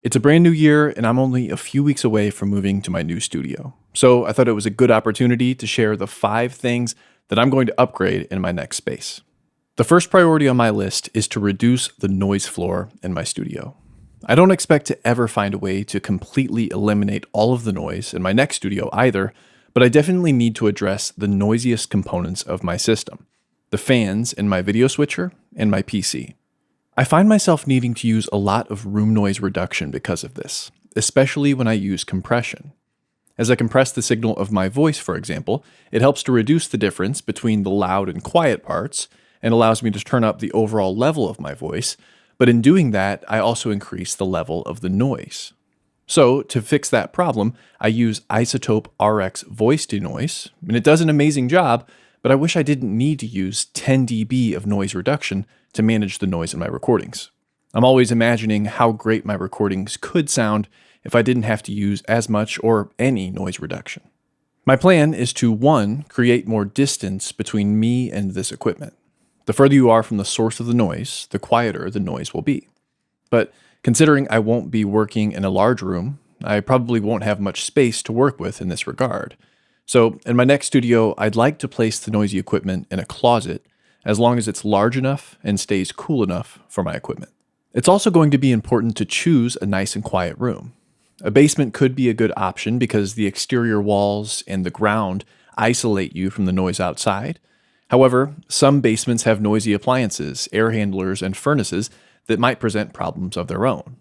It's a brand new year, and I'm only a few weeks away from moving to my new studio. So I thought it was a good opportunity to share the 5 things that I'm going to upgrade in my next space. The first priority on my list is to reduce the noise floor in my studio. I don't expect to ever find a way to completely eliminate all of the noise in my next studio either, but I definitely need to address the noisiest components of my system: the fans in my video switcher and my PC. I find myself needing to use a lot of room noise reduction because of this, especially when I use compression. As I compress the signal of my voice, for example, it helps to reduce the difference between the loud and quiet parts and allows me to turn up the overall level of my voice, but in doing that, I also increase the level of the noise. So, to fix that problem, I use iZotope RX voice denoise, and it does an amazing job, but I wish I didn't need to use 10 dB of noise reduction to manage the noise in my recordings. I'm always imagining how great my recordings could sound if I didn't have to use as much or any noise reduction. My plan is to 1. Create more distance between me and this equipment. The further you are from the source of the noise, the quieter the noise will be. But considering I won't be working in a large room, I probably won't have much space to work with in this regard. So in my next studio, I'd like to place the noisy equipment in a closet as long as it's large enough and stays cool enough for my equipment. It's also going to be important to choose a nice and quiet room. A basement could be a good option because the exterior walls and the ground isolate you from the noise outside. However, some basements have noisy appliances, air handlers, and furnaces that might present problems of their own.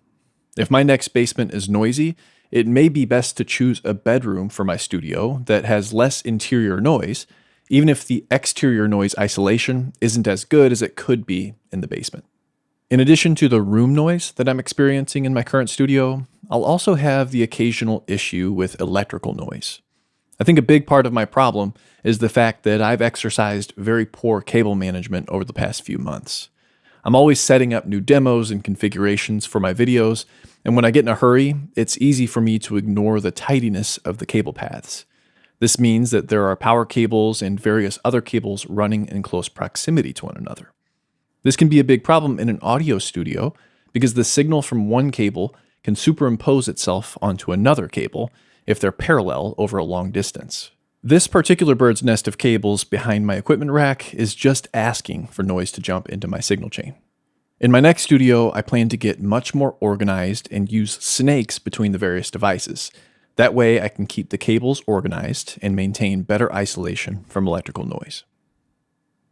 If my next basement is noisy, it may be best to choose a bedroom for my studio that has less interior noise, even if the exterior noise isolation isn't as good as it could be in the basement. In addition to the room noise that I'm experiencing in my current studio, I'll also have the occasional issue with electrical noise. I think a big part of my problem is the fact that I've exercised very poor cable management over the past few months. I'm always setting up new demos and configurations for my videos, and when I get in a hurry, it's easy for me to ignore the tidiness of the cable paths. This means that there are power cables and various other cables running in close proximity to one another. This can be a big problem in an audio studio because the signal from one cable can superimpose itself onto another cable if they're parallel over a long distance. This particular bird's nest of cables behind my equipment rack is just asking for noise to jump into my signal chain. In my next studio, I plan to get much more organized and use snakes between the various devices. That way I can keep the cables organized and maintain better isolation from electrical noise.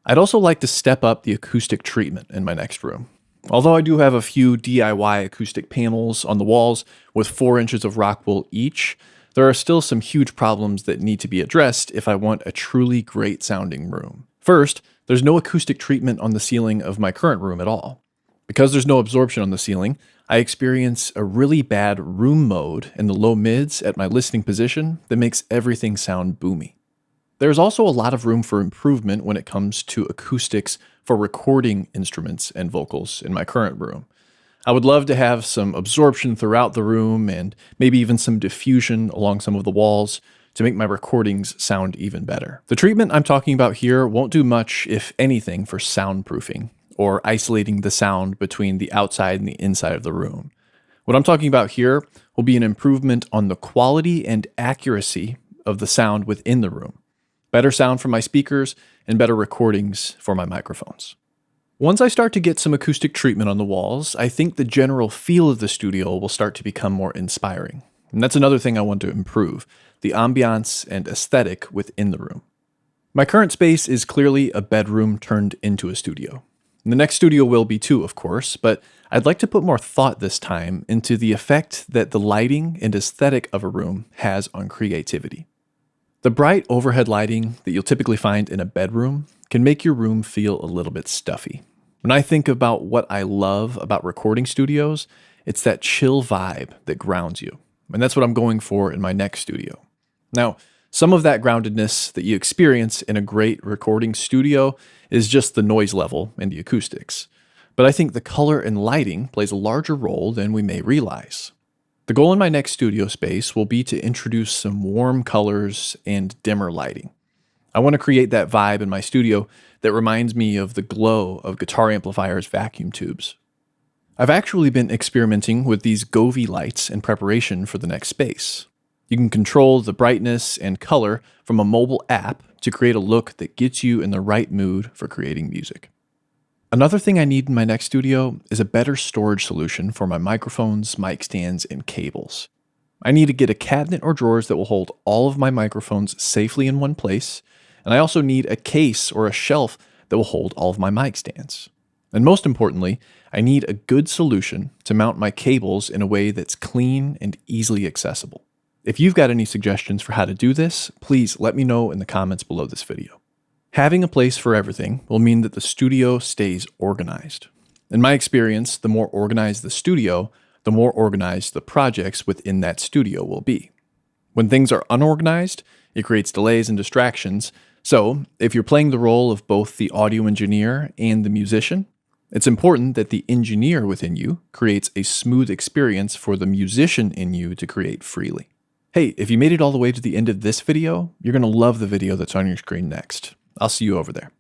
I'd also like to step up the acoustic treatment in my next room. Although I do have a few DIY acoustic panels on the walls with 4 inches of rock wool each, there are still some huge problems that need to be addressed if I want a truly great sounding room. First, there's no acoustic treatment on the ceiling of my current room at all. Because there's no absorption on the ceiling, I experience a really bad room mode in the low mids at my listening position that makes everything sound boomy. There's also a lot of room for improvement when it comes to acoustics for recording instruments and vocals in my current room. I would love to have some absorption throughout the room and maybe even some diffusion along some of the walls to make my recordings sound even better. The treatment I'm talking about here won't do much, if anything, for soundproofing or isolating the sound between the outside and the inside of the room. What I'm talking about here will be an improvement on the quality and accuracy of the sound within the room. Better sound from my speakers and better recordings for my microphones. Once I start to get some acoustic treatment on the walls, I think the general feel of the studio will start to become more inspiring. And that's another thing I want to improve: the ambiance and aesthetic within the room. My current space is clearly a bedroom turned into a studio. The next studio will be too, of course, but I'd like to put more thought this time into the effect that the lighting and aesthetic of a room has on creativity. The bright overhead lighting that you'll typically find in a bedroom can make your room feel a little bit stuffy. When I think about what I love about recording studios, it's that chill vibe that grounds you. And that's what I'm going for in my next studio. Now, some of that groundedness that you experience in a great recording studio is just the noise level and the acoustics. But I think the color and lighting plays a larger role than we may realize. The goal in my next studio space will be to introduce some warm colors and dimmer lighting. I want to create that vibe in my studio that reminds me of the glow of guitar amplifiers' vacuum tubes. I've actually been experimenting with these Govee lights in preparation for the next space. You can control the brightness and color from a mobile app to create a look that gets you in the right mood for creating music. Another thing I need in my next studio is a better storage solution for my microphones, mic stands, and cables. I need to get a cabinet or drawers that will hold all of my microphones safely in one place, and I also need a case or a shelf that will hold all of my mic stands. And most importantly, I need a good solution to mount my cables in a way that's clean and easily accessible. If you've got any suggestions for how to do this, please let me know in the comments below this video. Having a place for everything will mean that the studio stays organized. In my experience, the more organized the studio, the more organized the projects within that studio will be. When things are unorganized, it creates delays and distractions. So, if you're playing the role of both the audio engineer and the musician, it's important that the engineer within you creates a smooth experience for the musician in you to create freely. Hey, if you made it all the way to the end of this video, you're going to love the video that's on your screen next. I'll see you over there.